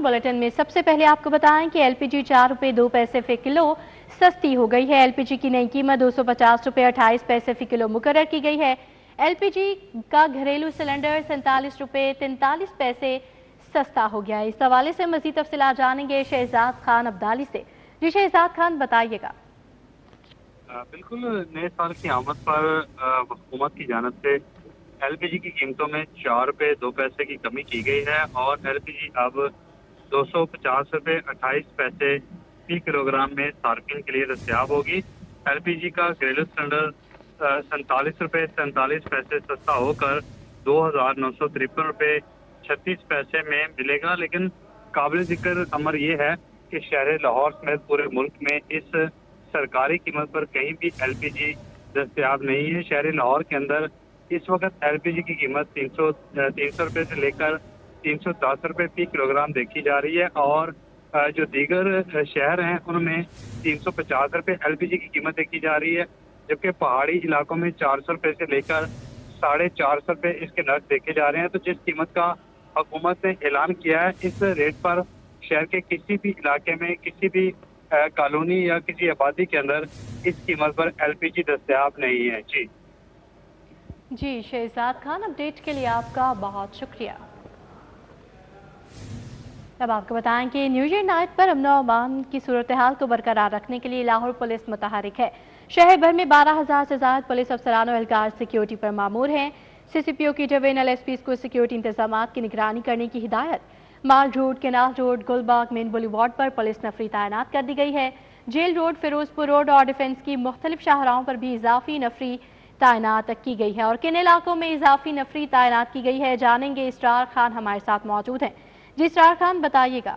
Bulletin में सबसे पहले आपको बताएं कि एलपीजी 4 रुपए 2 पैसे फी किलो सस्ती हो गई है। एलपीजी की नई कीमत 250 रुपए 28 पैसे फी किलो मुकर्रर की गई है। एलपीजी का घरेलू सिलेंडर 47 रुपए 43 पैसे सस्ता हो गया है। इस हवाले से मजीद तफसीलात जानेंगे शहजाद खान अब्दाली से। जी शहजाद खान, बताइएगा। बिल्कुल, नए साल की आमद पर हुकूमत की जानिब से एलपीजी की कीमतों में 4 रुपए 2 पैसे की कमी की गई है और एलपीजी अब 250 रुपए 28 पैसे फी किलोग्राम में सार्फिन के लिए दस्तयाब होगी। एलपीजी का घरेलू सिलेंडर 47 रुपए 47 पैसे सस्ता होकर 2,953 रुपए 36 पैसे में मिलेगा। लेकिन काबिल जिक्र अमर ये है कि शहर लाहौर समेत पूरे मुल्क में इस सरकारी कीमत पर कहीं भी एलपीजी दस्तयाब नहीं है। शहर लाहौर के अंदर इस वक्त एलपीजी की कीमत 300 रुपए से लेकर 310 रुपए फी किलोग्राम देखी जा रही है और जो दीगर शहर हैं उनमें 350 रुपए एलपीजी की कीमत देखी जा रही है, जबकि पहाड़ी इलाकों में 400 रुपए से लेकर 450 रुपए इसके नर्क देखे जा रहे हैं। तो जिस कीमत का हुकूमत ने ऐलान किया है, इस रेट पर शहर के किसी भी इलाके में किसी भी कॉलोनी या किसी आबादी के अंदर इस कीमत पर एलपीजी दस्तयाब नहीं है। जी शहजाद खान, अपडेट के लिए आपका बहुत शुक्रिया। अब आपको बताएं कि न्यू ईयर नाइट पर अमन और अमान की सूरत हाल को बरकरार रखने के लिए लाहौर पुलिस मुतहरिक है। शहर भर में 12,000 से ज्यादा पुलिस अफसरान और एहलकार सिक्योरिटी पर मामूर हैं। सीसीपीओ की डिवीजनल एसपी को सिक्योरिटी इंतजाम की निगरानी करने की हिदायत। Mall Road, Canal Road, Gulbagh, Main Boulevard पर पुलिस नफरी तैनात कर दी गई है। जेल रोड, फिरोजपुर रोड और डिफेंस की मुख्तलिफ शाहराहों पर भी इजाफी नफरी तैनात की गई है और किन इलाकों में इजाफी नफरी तैनात की गई है, जानेंगे। इसरार खान हमारे साथ मौजूद हैं। जी इसरार खान, बताइएगा।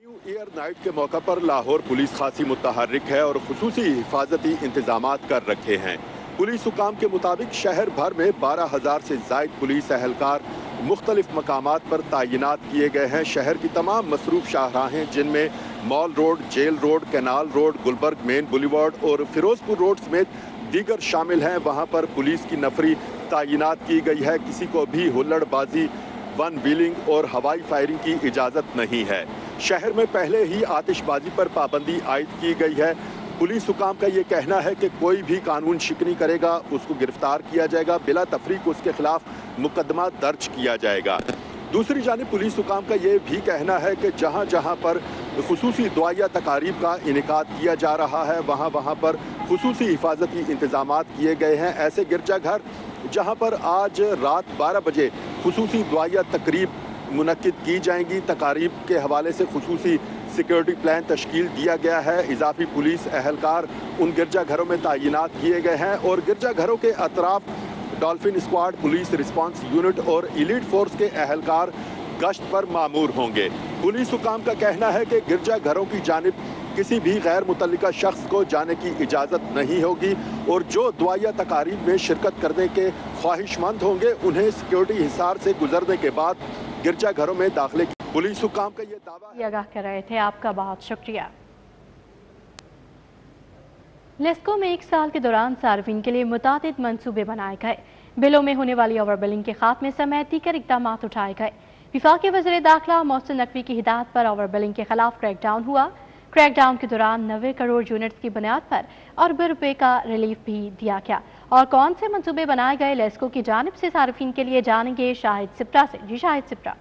न्यू ईयर नाइट के मौका पर लाहौर पुलिस खासी मुतहर्रिक है और खुसूसी हिफाजती इंतजामात कर रखे हैं। पुलिस हुकाम के मुताबिक शहर भर में 12,000 से जायद पुलिस एहलकार मुख्तलिफ मकामात पर तैनात किए गए हैं। शहर की तमाम मसरूफ शाहराहें जिनमें mall road, jail road, canal road, Gulberg, main boulevard और फिरोजपुर रोड समेत दीगर शामिल हैं, वहां पर पुलिस की नफरी तैनात की गई है। किसी को भी हुल्लड़बाजी, वन व्हीलिंग और हवाई फायरिंग की इजाज़त नहीं है। शहर में पहले ही आतिशबाजी पर पाबंदी आयद की गई है। पुलिस हुकाम का ये कहना है कि कोई भी कानून शिकनी करेगा उसको गिरफ्तार किया जाएगा, बिला तफरीक उसके खिलाफ मुकदमा दर्ज किया जाएगा। दूसरी जानिब पुलिस हुकाम का ये भी कहना है कि जहाँ जहाँ पर खुसूसी दुआया तकारीब का इनेकाद किया जा रहा है वहाँ वहाँ पर खुसूसी हिफाजती इंतजामात किए गए हैं। ऐसे गिरजाघर जहाँ पर आज रात 12 बजे खुसूसी दुआया तकरीब मुनक्किद की जाएंगी, तकारीब के हवाले से खुसूसी सिक्योरिटी प्लान तश्कील दिया गया है। इजाफी पुलिस एहलकार उन गिरजाघरों में तैनात किए गए हैं और गिरजाघरों के अतराफ Dolphin Squad, police response unit और एलीट फोर्स के एहलकार गश्त पर मामूर होंगे। पुलिस हुकाम का कहना है कि गिरजाघरों की जानिब किसी भी गैर मुतल्लिका शख्स को जाने की इजाज़त नहीं होगी और जो दुआया तकारीब में शिरकत करने के ख्वाहिशमंद होंगे उन्हें सिक्योरिटी हिसार से गुजरने के बाद गिरजाघरों में दाखिले की पुलिस हुकाम का ये दावा आगाह कर रहे थे। आपका बहुत शुक्रिया। लेस्को में 1 साल के दौरान सार्फिन के लिए मुतादिद मंसूबे बनाए गए। बिलों में होने वाली ओवर बिलिंग के खात्मे समेत दीगर इकदाम उठाए गए। विफाकी वज़ीर दाखिला मोहसिन नकवी की हिदायत पर ओवर बिलिंग के खिलाफ क्रैकडाउन हुआ। क्रैकडाउन के दौरान 90 करोड़ यूनिट्स की बुनियाद पर अरबों रुपए का रिलीफ भी दिया गया। और कौन से मंसूबे बनाए गए लेस्को की जानिब से सार्फिन के लिए, जानेंगे शाहिद सिप्रा से। जी शाहिद सिप्रा।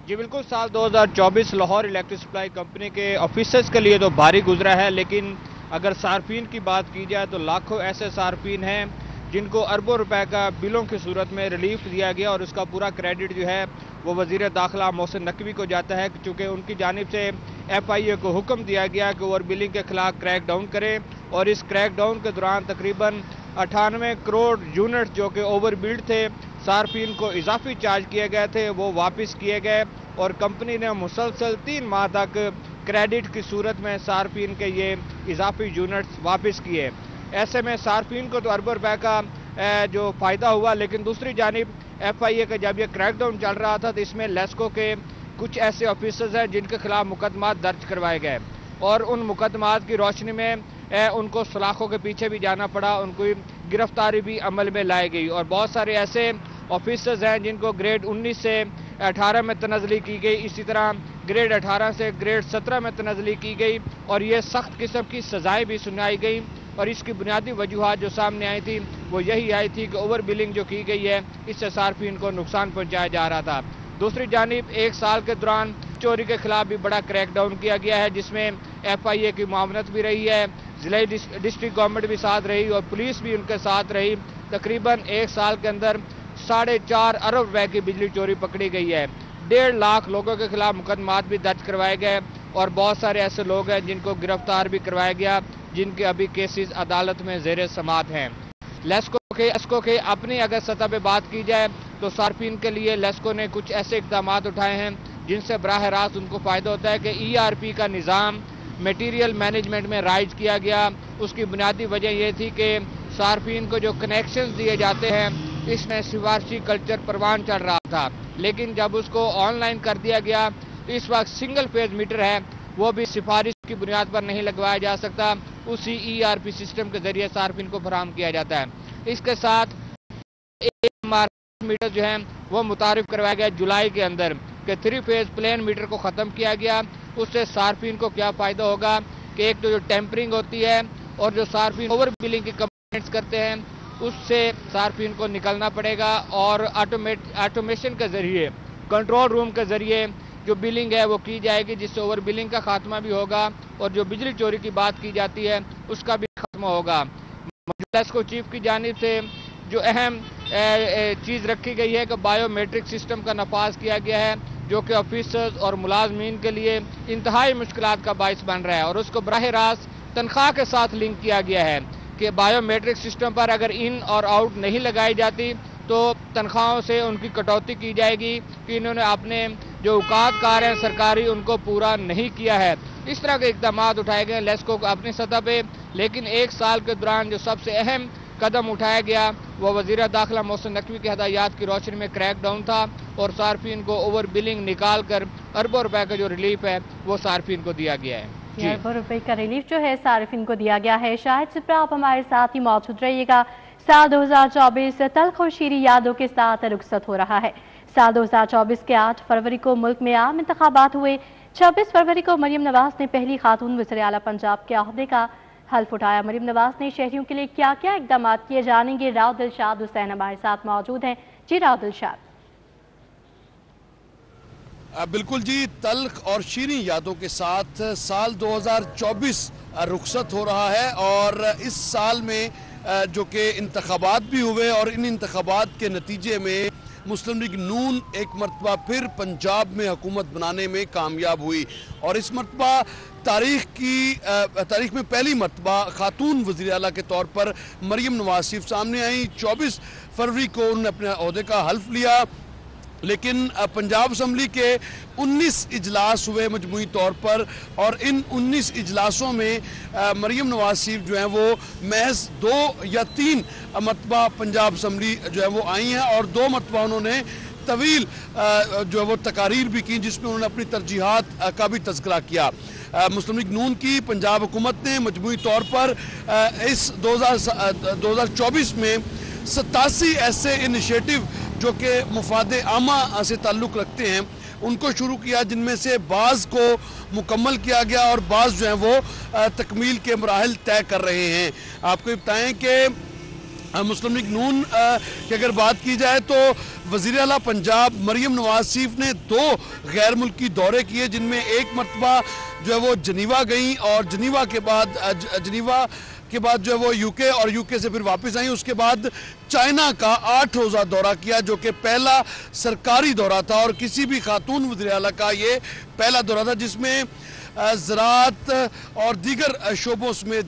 जी बिल्कुल, साल 2024 लाहौर इलेक्ट्रिक सप्लाई कंपनी के ऑफिसर्स के लिए तो भारी गुजरा है, लेकिन अगर सार्फिन की बात की जाए तो लाखों ऐसे सार्फिन हैं जिनको अरबों रुपए का बिलों की सूरत में रिलीफ दिया गया और उसका पूरा क्रेडिट जो है वो वज़ीर दाखिला मोहसिन नकवी को जाता है, चूँकि उनकी जानिब से FIA को हुक्म दिया गया कि ओवर बिलिंग के खिलाफ क्रैक डाउन करें और इस क्रैक डाउन के दौरान तकरीबन 98 करोड़ यूनिट जो कि ओवर बिल्ड थे, सार्फिन को इजाफी चार्ज किए गए थे, वो वापस किए गए और कंपनी ने मुसलसल 3 माह तक क्रेडिट की सूरत में सार्फिन के ये इजाफी यूनिट्स वापस किए। ऐसे में सार्फिन को तो अरबों रुपए का जो फ़ायदा हुआ, लेकिन दूसरी जानिब FIA का जब ये क्रैकडाउन चल रहा था तो इसमें लेस्को के कुछ ऐसे ऑफिसर्स हैं जिनके खिलाफ मुकदमा दर्ज करवाए गए और उन मुकदमात की रोशनी में उनको सलाखों के पीछे भी जाना पड़ा, उनको गिरफ्तारी भी अमल में लाई गई और बहुत सारे ऐसे ऑफिसर्स हैं जिनको ग्रेड 19 से 18 में तनज़ली की गई, इसी तरह ग्रेड 18 से ग्रेड 17 में तनज़ली की गई और ये सख्त किस्म की सज़ाएँ भी सुनाई गई। और इसकी बुनियादी वजूहात जो सामने आई थी वो यही आई थी कि ओवर बिलिंग जो की गई है इससे सार्फिन को नुकसान पहुँचाया जा रहा था। दूसरी जानिब एक साल के दौरान चोरी के खिलाफ भी बड़ा क्रैकडाउन किया गया है, जिसमें FIA की मामनत भी रही है, जिला डिस्ट्रिक्ट गवर्नमेंट भी साथ रही और पुलिस भी उनके साथ रही। तकरीबन एक साल के अंदर 4.5 अरब रुपए की बिजली चोरी पकड़ी गई है। 1.5 लाख लोगों के खिलाफ मुकदमात भी दर्ज करवाए गए और बहुत सारे ऐसे लोग हैं जिनको गिरफ्तार भी करवाया गया, जिनके अभी केसेस अदालत में ज़ेर समाअत हैं। लेस्को के अपनी अगर सतह पे बात की जाए तो सार्फिन के लिए लेस्को ने कुछ ऐसे इक़दाम उठाए हैं जिनसे बराह रास्त उनको फ़ायदा होता है कि ERP का निज़ाम मटीरियल मैनेजमेंट में राइज किया गया। उसकी बुनियादी वजह यह थी कि सार्फिन को जो कनेक्शंस दिए जाते हैं इसमें सिफारशी कल्चर परवान चढ़ रहा था, लेकिन जब उसको ऑनलाइन कर दिया गया तो इस वक्त सिंगल फेज मीटर है वो भी सिफारिश की बुनियाद पर नहीं लगवाया जा सकता, उसी ERP सिस्टम के जरिए सार्फिन को फराहम किया जाता है। इसके साथ एक मीटर जो है वो मुतारिफ करवाया गया जुलाई के अंदर कि 3 फेज प्लेन मीटर को ख़त्म किया गया। उससे सार्फिन को क्या फ़ायदा होगा कि एक तो जो टेम्परिंग होती है और जो सार्फिन ओवर बिलिंग की कंप्लेंट्स करते हैं उससे सार्फिन को निकलना पड़ेगा और ऑटोमेशन के ज़रिए कंट्रोल रूम के ज़रिए जो बिलिंग है वो की जाएगी, जिससे ओवर बिलिंग का खात्मा भी होगा और जो बिजली चोरी की बात की जाती है उसका भी खात्मा होगा। लेस्को चीफ की जानिब से जो अहम चीज़ रखी गई है कि बायोमेट्रिक सिस्टम का नफाज किया गया है, जो कि ऑफिसर्स और मुलाजमीन के लिए इंतहाई मुश्किलात का बाइस बन रहा है और उसको बराह रास्त तनख्वाह के साथ लिंक किया गया है कि बायोमेट्रिक सिस्टम पर अगर इन और आउट नहीं लगाई जाती तो तनख्वाहों से उनकी कटौती की जाएगी कि इन्होंने अपने जो औकात हैं सरकारी उनको पूरा नहीं किया है। इस तरह के इक़दाम उठाए गए लेस्को को अपनी सतह पे, लेकिन एक साल के दौरान जो सबसे अहम कदम उठाया गया वो वज़ीर दाखिला मोहसिन नकवी की हदायत की रोशनी में क्रैक डाउन था और सार्फिन को ओवर बिलिंग निकाल कर अरबों रुपए का जो रिलीफ है वो सार्फिन को दिया गया है। अरबों रुपए का रिलीफ जो है सार्फिन को दिया गया है। शाहिद सिप्रा आप हमारे साथ ही मौजूद रहिएगा। साल 2024 तल्ख और शीरी यादों के साथ रुखसत हो रहा है। साल 2024 के 8 फरवरी को मुल्क में आम इंतखाबात हुए। 26 फरवरी को मरियम नवाज ने पहली खातून वज़ीर आला पंजाब के अहदे का हल्फ उठाया। मरियम नवाज ने शहरियों के लिए क्या क्या इक़दाम किए जानेंगे। राव दिलशाद हुसैन हमारे साथ मौजूद हैं। जी राव दिलशाद। बिल्कुल जी, तल्ख और शीरी यादों के साथ साल 2024 रुखसत हो रहा है और इस साल में जो कि इंतखाबात भी हुए और इन इंतखाबात के नतीजे में मुस्लिम लीग नून एक मरतबा फिर पंजाब में हुकूमत बनाने में कामयाब हुई और इस मरतबा तारीख में पहली मरतबा खातून वज़ीर आला के तौर पर मरियम नवाज शरीफ सामने आई। 24 फरवरी को उन्होंने अपने ओहदे का हल्फ लिया, लेकिन पंजाब असम्बली के 19 इजलास हुए मजमूई तौर पर और इन 19 इजलासों में मरियम नवाज शरीफ जो हैं वो महज 2 या 3 मरतबा पंजाब असम्बली जो है वो आई हैं और 2 मरतबा उन्होंने तवील जो है वो तकारीर भी की जिसमें उन्होंने अपनी तरजीहात का भी तज़किरा किया। मुस्लिम लीग नून की पंजाब हुकूमत ने मजमूई तौर पर इस 2024 में 87 ऐसे इनिशिएटिव जो कि मुफादे आमा से ताल्लुक़ रखते हैं उनको शुरू किया, जिनमें से बाज़ को मुकम्मल किया गया और बाज़ जो हैं वो तकमील के मराहिल तय कर रहे हैं। आपको बताएं कि मुस्लिम लीग नून की अगर बात की जाए तो वज़ीर आला पंजाब मरियम नवाज शरीफ ने 2 गैर मुल्की दौरे किए, जिनमें एक मरतबा जो है वो जनीवा गई और जनीवा के बाद जो है वो यूके और यूके से फिर वापस आई। उसके बाद चाइना का 8 रोज़ा दौरा किया जो कि पहला सरकारी दौरा था और किसी भी खातून वज़ीर आला का ये पहला दौरा था जिसमें ज़राअत और दीगर शोबों में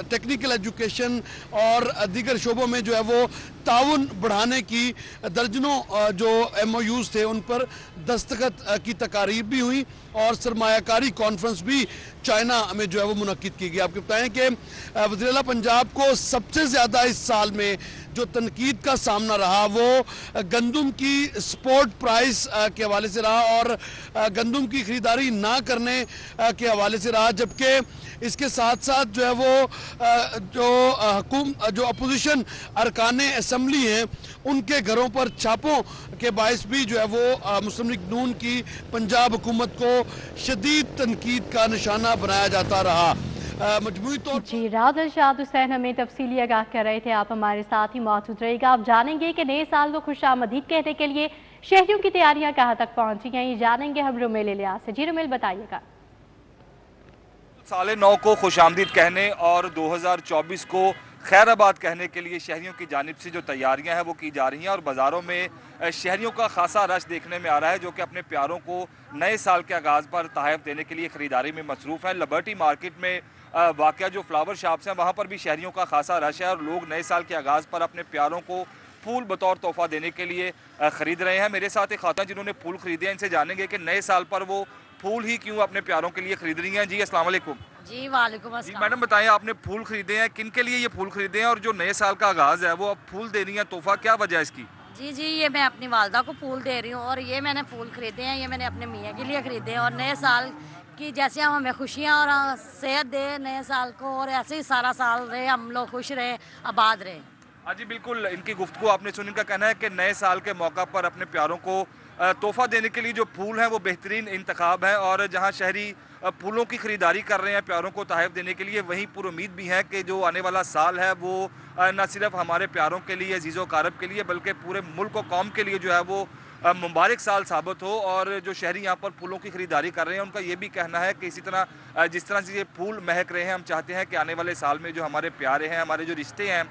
टेक्निकल एजुकेशन और दीगर शोबों में जो है वो ताउन बढ़ाने की दर्जनों जो MOUs थे उन पर दस्तखत की तकारीर भी हुई और सरमायाकारी कॉन्फ्रेंस भी चाइना में जो है वो मुनक्किद की गई। आपको बताएं कि वज़ीर आला पंजाब को सबसे ज़्यादा इस साल में जो तनकीद का सामना रहा वो गंदम की स्पोर्ट प्राइस के हवाले से रहा और गंदम की खरीदारी ना करने के हवाले से रहा, जबकि इसके साथ साथ जो है वो जो अपोजिशन अरकान असम्बली हैं उनके घरों पर छापों के बायस भी जो है वो मुस्लिम लीग नून की पंजाब हुकूमत को शदीद तनकीद का निशाना बनाया जाता रहा। मजमूई तौर जी, राउत इरशाद हुसैन हमें तफसीली आगाह कर रहे थे। आप हमारे साथ ही मौजूद रहेगा। आप जानेंगे कि नए साल को खुशामदीद कहने के लिए शहरियों की तैयारियां कहां तक पहुंची हैं, ये जानेंगे हम रुमेल इलियास से। जी रुमेल, बताइएगा। साल नौ को खुशामदीद कहने और 2024 को खैराबाद कहने के लिए शहरियों की जानिब से जो तैयारियां हैं वो की जा रही हैं और बाज़ारों में शहरियों का खासा रश देखने में आ रहा है, जो कि अपने प्यारों को नए साल के आगाज़ पर तोहफ़े देने के लिए ख़रीदारी में मसरूफ़ है। लिबर्टी मार्केट में वाक़या जो फ्लावर शॉप्स हैं वहाँ पर भी शहरियों का खासा रश है और लोग नए साल के आगाज़ पर अपने प्यारों को फूल बतौर तोहफ़ा देने के लिए ख़रीद रहे हैं। मेरे साथ एक खातून जिन्होंने फूल ख़रीदे हैं, इनसे जानेंगे कि नए साल पर वो फूल ही क्यों अपने प्यारों के लिए खरीद रही हैं। जी अस्सलाम वालेकुम। जी वालेकुम अस्सलाम। मैडम बताएं, आपने फूल खरीदे हैं, किन के लिए ये फूल खरीदे हैं और जो नए साल का आगाज़ है वो अब फूल दे रही हैं तोहफ़ा, क्या वजह है इसकी? जी, ये मैं अपनी वालदा को फूल दे रही हूँ और ये मैंने फूल खरीदे हैं, ये मैंने अपने मियाँ के लिए खरीदे हैं और नए साल की जैसे हमें खुशियाँ और सेहत दे नए साल को, और ऐसे ही सारा साल रहे, हम लोग खुश रहे, आबाद रहे। हाँ जी बिल्कुल, इनकी गुफ्तगू आपने सुनी। का कहना है कि नए साल के मौका पर अपने प्यारों को तोहफ़ा देने के लिए जो फूल हैं वो बेहतरीन इंतखाब है और जहाँ शहरी फूलों की ख़रीदारी कर रहे हैं प्यारों को तोहफ़े देने के लिए, वहीं पूरी उम्मीद भी है कि जो आने वाला साल है वो न सिर्फ हमारे प्यारों के लिए, अजीज़ो कारब के लिए, बल्कि पूरे मुल्क और कौम के लिए जो है वो मुबारक साल साबित हो। और जो शहरी यहाँ पर फूलों की ख़रीदारी कर रहे हैं उनका ये भी कहना है कि इसी तरह जिस तरह से ये फूल महक रहे हैं, हम चाहते हैं कि आने वाले साल में जो हमारे प्यारे हैं, हमारे जो रिश्ते हैं,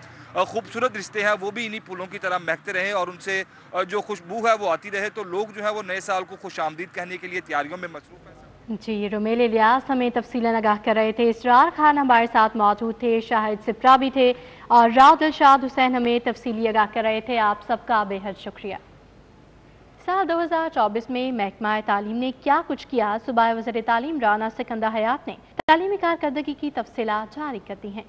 खूबसूरत रिश्ते हैं, वो भी इन्हीं फूलों की तरह महकते रहें और उनसे जो खुशबू है वो आती रहे। तो लोग जो है वो नए साल को खुशामदीद कहने के लिए तैयारियों में मसरूफ़ हैं। जी, रुमेल इलियास हमें तफसीलन आगाह कर रहे थे। इसरार खान हमारे साथ मौजूद थे, शाहिद सिप्रा भी थे और राउत इरशाद हुसैन हमें तफसीली आगाह कर रहे थे। आप सबका बेहद शुक्रिया। साल 2024 में महकमा तालीम ने क्या कुछ किया, सूबाई वज़ीर तालीम राना सिकंदर हयात ने तालीमी कारकर्दगी की तफसीलात जारी कर दी हैं।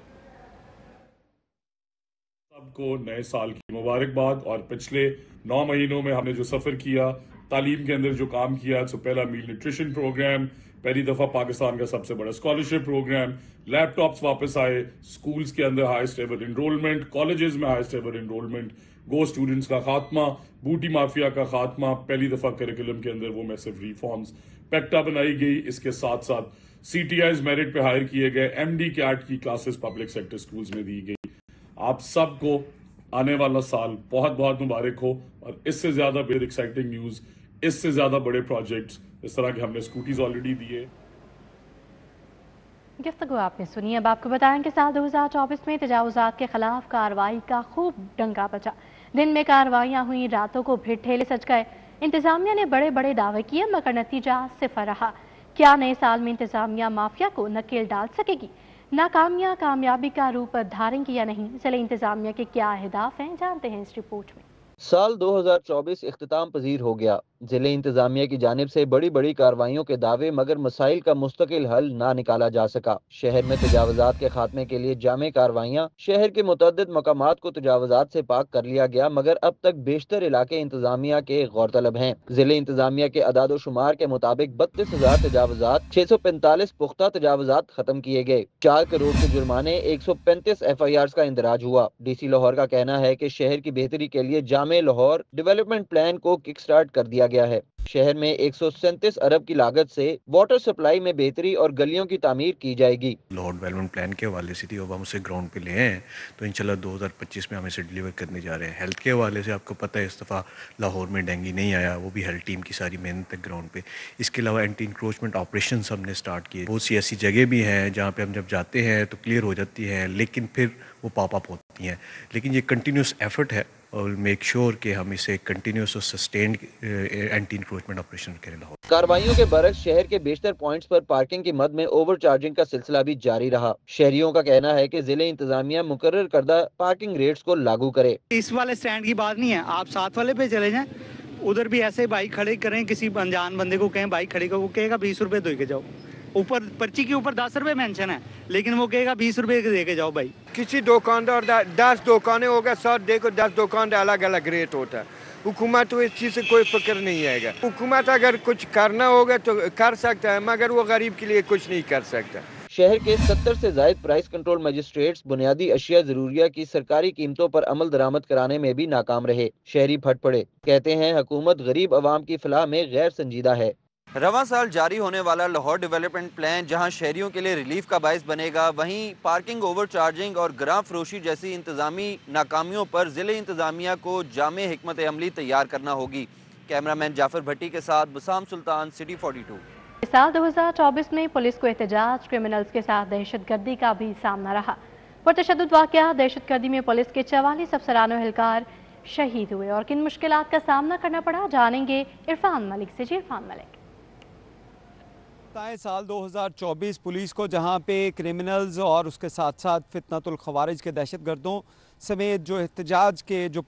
सबको नए साल की मुबारकबाद। और पिछले 9 महीनों में हमने जो सफ़र किया, तालीम के अंदर जो काम किया, तो पहला मील न्यूट्रिशन प्रोग्राम, पहली दफ़ा पाकिस्तान का सबसे बड़ा स्कॉलरशिप प्रोग्राम, लैपटॉप्स वापस आए, स्कूल्स के अंदर हाईएस्ट एवर इनरोलमेंट, कॉलेजेस में हाईएस्ट एवर इनरोलमेंट, गो स्टूडेंट्स का खात्मा, बूटी माफिया का खात्मा, पहली दफ़ा करिकुलम के अंदर वो मैसिव रिफॉर्म्स, पैक्टा बनाई गई। इसके साथ साथ CTIs मेरिट पे हायर किए गए, MD कैट की क्लासेस पब्लिक सेक्टर स्कूल्स में दी गई। आप सबको आने वाला साल बहुत बहुत मुबारक हो और इससे ज़्यादा बेहद एक्साइटिंग न्यूज़, इससे ज़्यादा बड़े प्रोजेक्ट्स, इस तरह के हमने स्कूटीज ऑलरेडी दिए। गुफ्तगू आपने सुनी। अब आपको बताएं कि साल 2024 में तजावुज़ात के खिलाफ कार्रवाई का खूब डंका बजा। दिन में कार्रवाइयाँ हुई, रातों को फिर ठेले सज गए। इंतजामिया ने बड़े बड़े दावे किए मगर नतीजा सिफर रहा। क्या नए साल में इंतजामिया माफिया को नकेल डाल सकेगी? नाकामियां कामयाबी का रूप धारेंगी या नहीं? जिले इंतजामिया के क्या अहदाफ हैं, जानते हैं इस रिपोर्ट में। साल 2024 इख्तिताम पजीर हो गया। जिले इंतजामिया की जानिब से बड़ी बड़ी कार्रवाइयों के दावे मगर मसाइल का मुस्तकिल हल ना निकाला जा सका। शहर में तजावुज़ात के खात्मे के लिए जामे कार्रवाइयाँ, शहर के मुतअद्दिद मकामात को तजावुज़ात से पाक कर लिया गया मगर अब तक बेशतर इलाके इंतजामिया के गौरतलब हैं। जिले इंतजामिया के अदादो शुमार के मुताबिक 32,000 तजावुज़ात, 645 पुख्ता तजावुज़ात खत्म किए गए, 4 करोड़ के जुर्माने, 135 FIRs का इंदराज हुआ। DC लाहौर का कहना है कि शहर की बेहतरी के लिए जामे लाहौर डेवलपमेंट प्लान को किक स्टार्ट कर दिया गया है। शहर में 137 अरब की लागत से वाटर सप्लाई में बेहतरी और गलियों की तामीर की जाएगी। लाहौर डेवलपमेंट प्लान के हवाले से थी, अब हम उसे ग्राउंड पे ले हैं तो इंशाल्लाह 2025 में हम इसे डिलीवर करने जा रहे हैं। हेल्थ के हवाले से आपको पता है इस दफ़ा लाहौर में डेंगू नहीं आया, वो भी हेल्थ टीम की सारी मेहनत है ग्राउंड पे। इसके अलावा एंटी इंक्रोचमेंट ऑपरेशन हमने स्टार्ट किए। बहुत सी ऐसी जगह भी हैं जहाँ पे हम जब जाते हैं तो क्लियर हो जाती हैं लेकिन फिर वो पॉप अप होती हैं। लेकिन ये कंटिन्यूस एफर्ट है और मेक श्योर कि हम इसे कंटिन्यूस और सस्टेन्ड एंटी इंक्रोचमेंट ऑपरेशन करें। लाहौर कार्रवाइयों के बरक्स शहर के बेशतर पॉइंट्स पर पार्किंग की मद में ओवर चार्जिंग का सिलसिला भी जारी रहा। शहरियों का कहना है कि जिले इंतजामिया मुकर्रर करदा पार्किंग रेट्स को लागू करे। इस वाले स्टैंड की बात नहीं है, आप साथ वाले पे चले जाएं, उधर भी ऐसे बाइक खड़े करें, किसी अनजान बंदे को कहें बाइक खड़ी कर, वो कहेगा 20 रुपए दे के जाओ, ऊपर पर्ची के ऊपर 10 रुपए मेंशन है, लेकिन वो कहेगा 20 रुपए दे के जाओ भाई। किसी दुकानदार 10 दुकानें होगा, 100 देखो 10 दुकान अलग अलग रेट होता है। हुकूमत को इस चीज़ से कोई फिक्र नहीं आएगा। हुकूमत अगर कुछ करना होगा तो कर सकता है, मगर वो गरीब के लिए कुछ नहीं कर सकता। शहर के 70 से जायद प्राइस कंट्रोल मजिस्ट्रेट्स बुनियादी अशिया जरूरिया की सरकारी कीमतों पर अमल दरामद कराने में भी नाकाम रहे। शहरी फट पड़े, कहते हैं हुकूमत गरीब अवाम की फलाह में गैर संजीदा है। रवां साल जारी होने वाला लाहौर डेवलपमेंट प्लान जहां शहरियों के लिए रिलीफ का बायस बनेगा, वहीं पार्किंग ओवर चार्जिंग और ग्राम फरोशी जैसी इंतजामी नाकामियों पर जिले इंतजामिया को जामे हिकमत अमली तैयार करना होगी। कैमरामैन जाफर भट्टी के साथ बसाम सुल्तान, सिटी 42। साल 2024 में पुलिस को एहतजाज, क्रिमिनल्स के साथ दहशतगर्दी का भी सामना रहा। पुरतशद्दुद वाक़या दहशतगर्दी में पुलिस के 44 अफसरान और एहलकार शहीद हुए और किन मुश्किलात का सामना करना पड़ा, जानेंगे इरफान मलिक से। जी इरफान मलिक। साल 2024 पुलिस को जहां पे क्रिमिनल्स और उसके साथ साथ फितनतुल खवारिज के दहशतगर्दों समेत जो एहतजाज के जो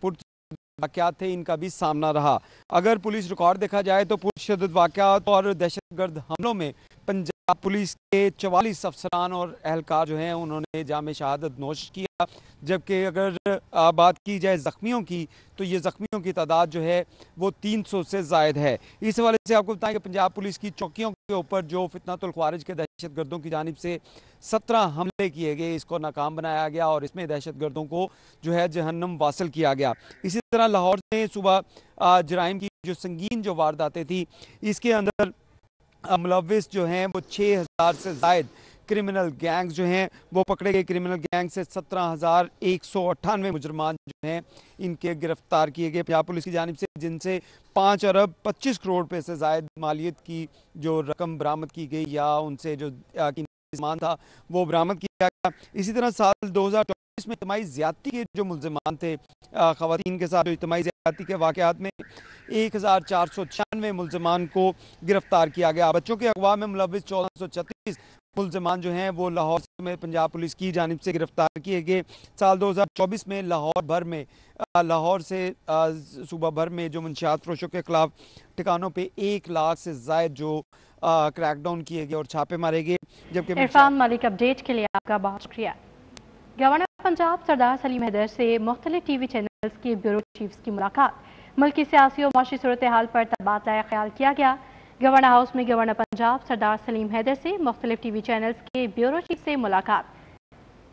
वाक़यात थे इनका भी सामना रहा। अगर पुलिस रिकॉर्ड देखा जाए तो पुरतशद्दुद वाक़यात और दहशतगर्द हमलों में पंजाब पुलिस के 44 अफसरान और एहलकार जो हैं उन्होंने जामे शहादत नोश किया, जबकि अगर बात की जाए ज़ख्मियों की तो ये ज़ख्मियों की तादाद जो है वो 300 से ज़ायद है। इस हवाले से आपको बताएं कि पंजाब पुलिस की चौकियों के ऊपर जो फितनतुल ख्वारिज के दहशतगर्दों की जानिब से 17 हमले किए गए, इसको नाकाम बनाया गया और इसमें दहशतगर्दों को जो है जहन्नम वासिल किया गया। इसी तरह लाहौर में सुबह जराइम की जो संगीन जो वारदातें थी इसके अंदर मुलव्विस जो हैं वो 6000 से ज़ायद क्रिमिनल गैंग्स जो हैं वो पकड़े गए। क्रिमिनल गैंग से 17,198 मुजरमान जो हैं इनके गिरफ्तार किए गए पंजाब पुलिस की जानिब से, जिनसे 5 अरब 25 करोड़ रुपए से ज़ायद मालियत की जो रकम बरामद की गई या उनसे जो सामान था वो बरामद किया गया। इसी तरह साल 2024 में इज्तिमाई ज़्यादती के जो मुल्ज़िमान थे ख़वातीन के साथ जो इज्तिमाई ज़्यादती के वाक़यात में 1496 मुल्ज़िमान को गिरफ्तार किया गया। बच्चों के अगवा में मुलव्विस 1436 मुल्ज़िमान जो हैं वो लाहौर में पंजाब पुलिस की जानिब से गिरफ्तार किए गए। साल 2024 में लाहौर से सूबा भर में जो मंशियात फरोशों के खिलाफ ठिकानों पे 1 लाख से ज़ायद जो क्रैकडाउन किए गए और छापे मारे गए। जबकि इरफान मलिक अपडेट के लिए आपका बहुत शुक्रिया। गवर्नर पंजाब सरदार सलीम हैदर से मुख्तलिफ टीवी चैनल्स के ब्यूरो चीफ्स की मुलाकात, मुल्की सियासी और माशी सूरत हाल पर तबादला ख्याल किया गया। गवर्नर हाउस में गवर्नर पंजाब सरदार सलीम हैदर से मुख्तलिफ टीवी चैनल्स के ब्यूरो चीफ से मुलाकात।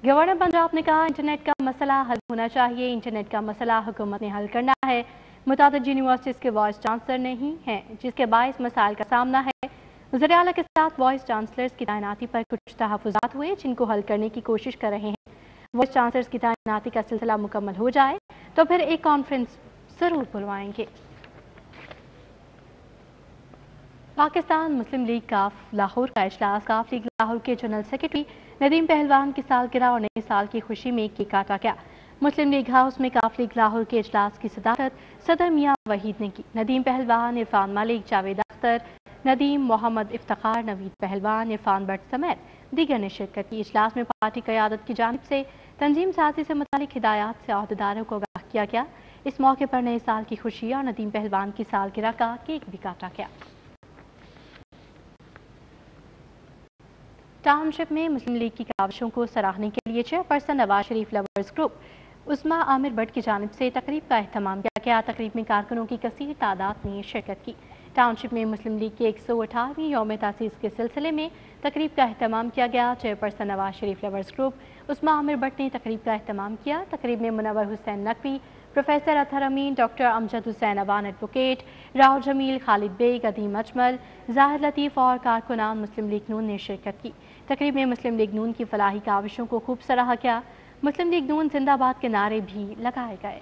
गवर्नर पंजाब ने कहा इंटरनेट का मसला हल होना चाहिए, इंटरनेट का मसला हुकूमत ने हल करना है। मुतादिद यूनिवर्सिटीज़ के वाइस चांसलर नहीं हैं जिसके बायस मसाइल का सामना है। वज़ीर आला के साथ वाइस चांसलर्स की तैनाती पर कुछ तहफ़्फ़ुज़ात हुए जिनको हल करने की कोशिश कर रहे हैं। वाइस चांसलर्स की तैनाती का सिलसिला मुकम्मल हो जाए तो फिर एक कॉन्फ्रेंस ज़रूर बुलवाएंगे। पाकिस्तान मुस्लिम लीग काफ लाहौर का इजलास, काफ लीग लाहौर के जनरल सेक्रेटरी नदीम पहलवान की सालगिरह और नए साल की खुशी में केक काटा गया। मुस्लिम लीग हाउस में काफ लीग लाहौर के इजलास की सदारत सदर मियां वहीद ने की। नदीम पहलवान, इरफान मलिक, जावेद अख्तर, नदीम, मोहम्मद इफ्तिखार, नवीद पहलवान, इरफान भट्ट समेत दीगर ने शिरकत की। इजलास में पार्टी क़यादत की जानिब से तंजीम साजी से मुतालिक हिदायत से अहदेदारों को आगाह किया गया। इस मौके पर नए साल की खुशी और नदीम पहलवान की सालगिरह का केक भी काटा गया। टाउनशिप में मुस्लिम लीग की काविशों को सराहने के लिए chairperson Nawaz Sharif lovers group Usma Aamir Bhatt की जानिब से तकरीब का अहतमाम किया गया। तकरीब में कारकुनों की कसीर तादाद ने शिरकत की। टाउनशिप में मुस्लिम लीग की 118वीं यौम तासीस के सिलसिले में तकरीब का अहतमाम किया गया। Chairperson Nawaz Sharif lovers group Usma Aamir Bhatt ने तकरीब का अहतमाम किया। तकरीब में Munawar Hussain Naqvi, professor Athar Amin, doctor Amjad Hussain Awan advocate, Rahul Jameel, Khalid Baig, Adeem Ajmal, Zahir Latif और कारकुनान मुस्लिम लीग नून ने शिरकत की। तकरीब में मुस्लिम लीग नून की फलाही काविशों को खूब सराहा गया। मुस्लिम लीग नून जिंदाबाद के नारे भी लगाए गए।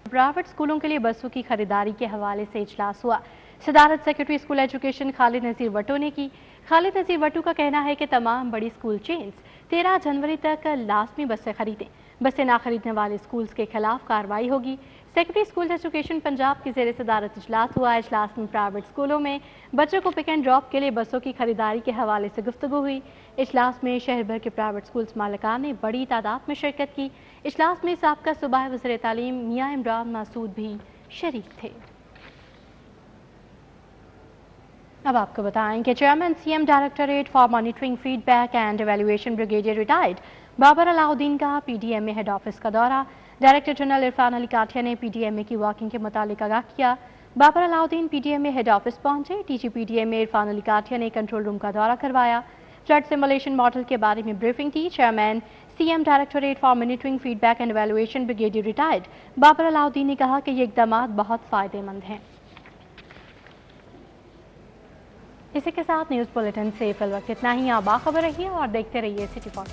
प्राइवेट स्कूलों के लिए बसों की खरीदारी के हवाले से इजलास हुआ। सदारत सेक्रेटरी स्कूल एजुकेशन खालिद नज़ीर वटो ने की। खालिद नज़ीर वटो का कहना है कि तमाम बड़ी स्कूल चेन्स 13 जनवरी तक लाजमी बसें खरीदें। बसें ना खरीदने वाले स्कूल्स के खिलाफ कार्रवाई होगी। सेक्रेटरी स्कूल एजुकेशन पंजाब की ज़ेर सदारत इजलास हुआ। इजलास में प्राइवेट स्कूलों में बच्चों को पिक एंड ड्रॉप के लिए बसों की खरीदारी के हवाले से गुफ्तगू हुई। इजलास में शहर भर के प्राइवेट स्कूल्स मालिकान ने बड़ी तादाद में शिरकत की। इजलास में साबका सूबाई वज़ीर तालीम मियां इमरान मासूद भी शरीक थे। अब आपको बताएं कि chairman CM directorate for monitoring feedback and evaluation brigadier retired Babar Alauddin का पीडीएमए हेड ऑफिस का दौरा। डायरेक्टर जनरल इरफान अली काठिया ने पीडीएमए की वर्किंग के मुतालिक आगाह किया। Babar Alauddin PDMA head office पहुंचे। डीजी पीडीएमए इरफान अली काठिया ने कंट्रोल रूम का दौरा करवाया। फ्लड सिमुलेशन मॉडल के बारे में ब्रीफिंग की। Chairman CM directorate for monitoring feedback and evaluation brigadier retired Babar Alauddin ने कहा कि ये इक़दामात बहुत फ़ायदेमंद हैं। इसी के साथ न्यूज़ बुलेटिन से फिल वक्त इतना ही। आप बाखबर रहिए और देखते रहिए सिटी पॉइंट।